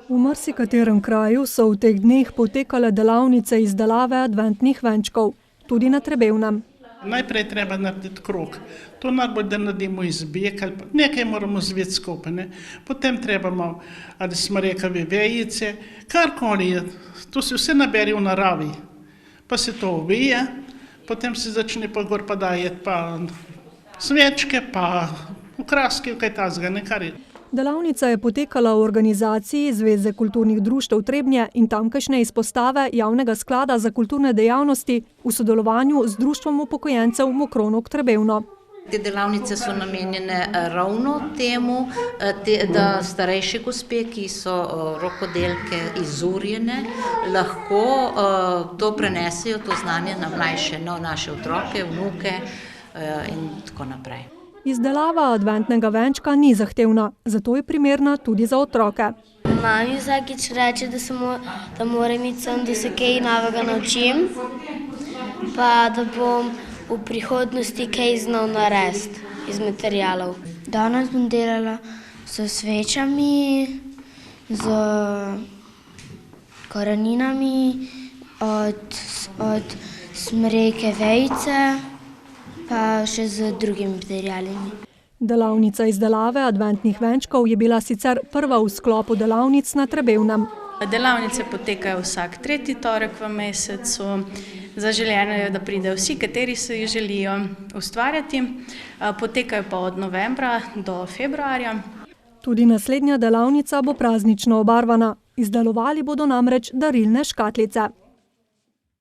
V marsikaterem kraju so v teh dneh potekale delavnice izdelave adventnih venčkov, tudi na Trebevnem. Najprej treba narediti krog. To najbolj, da naredimo iz bek, nekaj moramo zviti skupaj. Ne? Potem treba malo, ali smo rekli, vejice, karkoli je. To se vse nabere v naravi. Pa se to ovije, potem se začne pa gor pa dajeti pa svečke, pa okraske, kaj tazga, nekar je. Delavnica je potekala v organizaciji Zveze kulturnih društev Trebnje in tamkajšnje izpostave Javnega sklada za kulturne dejavnosti v sodelovanju z Društvom upokojencev Mokronog Trebevno. Te delavnice so namenjene ravno temu, da starejše gospe, ki so rokodelke izurjene, lahko to prenesejo, to znanje na mlajše, na naše otroke, vnuke in tako naprej. Izdelava adventnega venčka ni zahtevna, zato je primerna tudi za otroke. Mami vsakič reče, da moram iti sem, da se kaj novega naučim, pa da bom v prihodnosti kaj znal narediti iz materialov. Danes bom delala s svečami, z koreninami, od smreke vejice, pa še z drugimi materialimi. Delavnica izdelave adventnih venčkov je bila sicer prva v sklopu delavnic na Trebevnem. Delavnice potekajo vsak tretji torek v mesecu. Zaželeno je, da pridejo vsi, kateri se jih želijo ustvarjati. Potekajo pa od novembra do februarja. Tudi naslednja delavnica bo praznično obarvana. Izdelovali bodo namreč darilne škatlice.